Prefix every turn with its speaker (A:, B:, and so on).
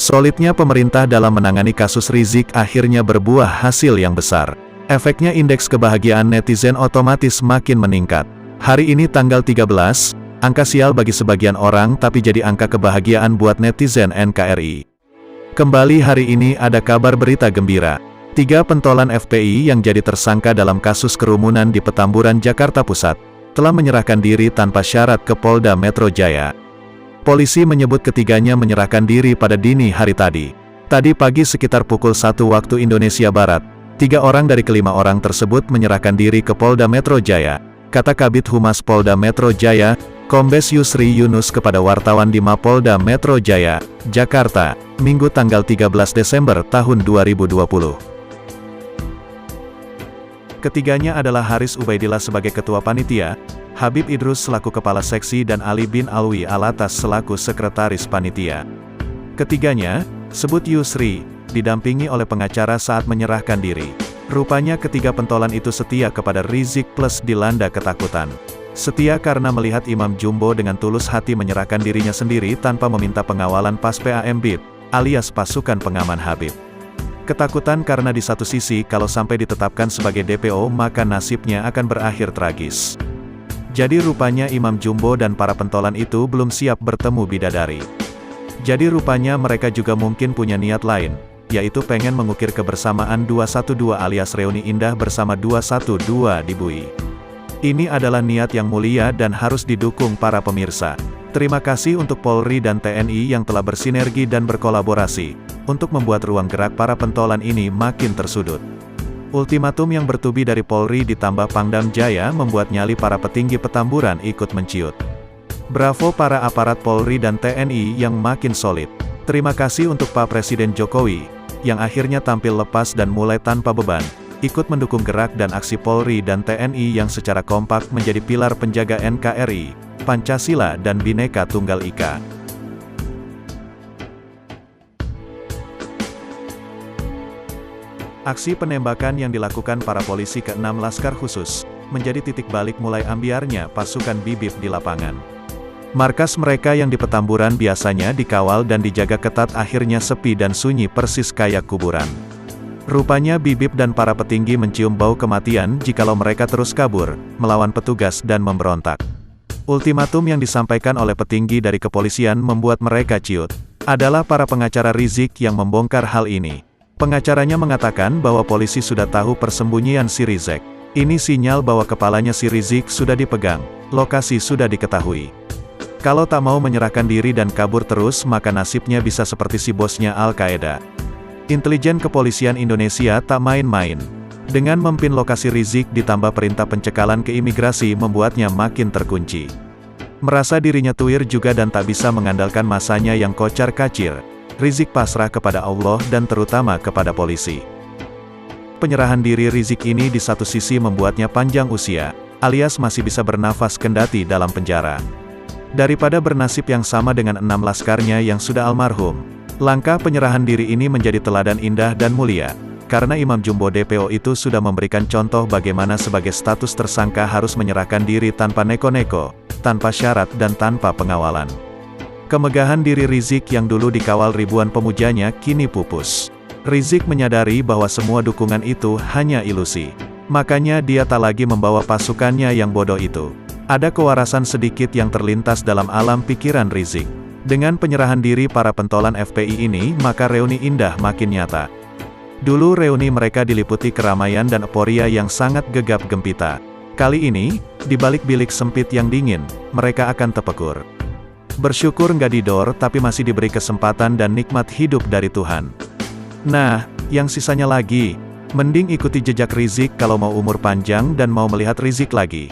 A: Solidnya pemerintah dalam menangani kasus Rizik akhirnya berbuah hasil yang besar. Efeknya indeks kebahagiaan netizen otomatis makin meningkat. Hari ini tanggal 13, angka sial bagi sebagian orang tapi jadi angka kebahagiaan buat netizen NKRI. Kembali hari ini ada kabar berita gembira. 3 pentolan FPI yang jadi tersangka dalam kasus kerumunan di Petamburan, Jakarta Pusat, telah menyerahkan diri tanpa syarat ke Polda Metro Jaya. Polisi menyebut ketiganya menyerahkan diri pada dini hari tadi. Tadi pagi sekitar pukul 1 waktu Indonesia Barat, 3 orang dari ke-5 orang tersebut menyerahkan diri ke Polda Metro Jaya, kata Kabid Humas Polda Metro Jaya, Kombes Yusri Yunus kepada wartawan di Mapolda Metro Jaya, Jakarta, Minggu tanggal 13 Desember tahun 2020. Ketiganya adalah Haris Ubaidillah sebagai Ketua Panitia, Habib Idrus selaku Kepala Seksi dan Ali bin Alwi Alatas selaku Sekretaris Panitia. Ketiganya, sebut Yusri, didampingi oleh pengacara saat menyerahkan diri. Rupanya ketiga pentolan itu setia kepada Rizik plus dilanda ketakutan. Setia karena melihat Imam Jumbo dengan tulus hati menyerahkan dirinya sendiri tanpa meminta pengawalan pas PAM BIP, alias pasukan pengaman Habib. Ketakutan karena di satu sisi kalau sampai ditetapkan sebagai DPO maka nasibnya akan berakhir tragis. Jadi rupanya Imam Jumbo dan para pentolan itu belum siap bertemu bidadari. Jadi rupanya mereka juga mungkin punya niat lain, yaitu pengen mengukir kebersamaan 212 alias reuni indah bersama 212 di Bui. Ini adalah niat yang mulia dan harus didukung para pemirsa. Terima kasih untuk Polri dan TNI yang telah bersinergi dan berkolaborasi, untuk membuat ruang gerak para pentolan ini makin tersudut. Ultimatum yang bertubi dari Polri ditambah Pangdam Jaya membuat nyali para petinggi Petamburan ikut menciut. Bravo para aparat Polri dan TNI yang makin solid. Terima kasih untuk Pak Presiden Jokowi, yang akhirnya tampil lepas dan mulai tanpa beban, ikut mendukung gerak dan aksi Polri dan TNI yang secara kompak menjadi pilar penjaga NKRI, Pancasila dan Bhinneka Tunggal Ika. Aksi penembakan yang dilakukan para polisi ke-6 Laskar Khusus, menjadi titik balik mulai ambiarnya pasukan Bibip di lapangan. Markas mereka yang di Petamburan biasanya dikawal dan dijaga ketat akhirnya sepi dan sunyi persis kayak kuburan. Rupanya Bibip dan para petinggi mencium bau kematian jikalau mereka terus kabur, melawan petugas dan memberontak. Ultimatum yang disampaikan oleh petinggi dari kepolisian membuat mereka ciut. Adalah para pengacara Rizik yang membongkar hal ini. Pengacaranya mengatakan bahwa polisi sudah tahu persembunyian si Rizik. Ini sinyal bahwa kepalanya si Rizik sudah dipegang, lokasi sudah diketahui. Kalau tak mau menyerahkan diri dan kabur terus maka nasibnya bisa seperti si bosnya Al-Qaeda. Intelijen Kepolisian Indonesia tak main-main. Dengan mempin lokasi Rizik ditambah perintah pencekalan ke imigrasi membuatnya makin terkunci. Merasa dirinya tuir juga dan tak bisa mengandalkan masanya yang kocar-kacir, Rizik pasrah kepada Allah dan terutama kepada polisi. Penyerahan diri Rizik ini di satu sisi membuatnya panjang usia, alias masih bisa bernafas kendati dalam penjara. Daripada bernasib yang sama dengan 6 laskarnya yang sudah almarhum, langkah penyerahan diri ini menjadi teladan indah dan mulia, karena Imam Jumbo DPO itu sudah memberikan contoh bagaimana sebagai status tersangka harus menyerahkan diri tanpa neko-neko, tanpa syarat dan tanpa pengawalan. Kemegahan diri Rizik yang dulu dikawal ribuan pemujanya kini pupus. Rizik menyadari bahwa semua dukungan itu hanya ilusi. Makanya dia tak lagi membawa pasukannya yang bodoh itu. Ada kewarasan sedikit yang terlintas dalam alam pikiran Rizik. Dengan penyerahan diri para pentolan FPI ini maka reuni indah makin nyata. Dulu reuni mereka diliputi keramaian dan euforia yang sangat gegap gempita. Kali ini, di balik bilik sempit yang dingin, mereka akan terpekur. Bersyukur nggak didor tapi masih diberi kesempatan dan nikmat hidup dari Tuhan. Nah, yang sisanya lagi, mending ikuti jejak Rizik kalau mau umur panjang dan mau melihat Rizik lagi.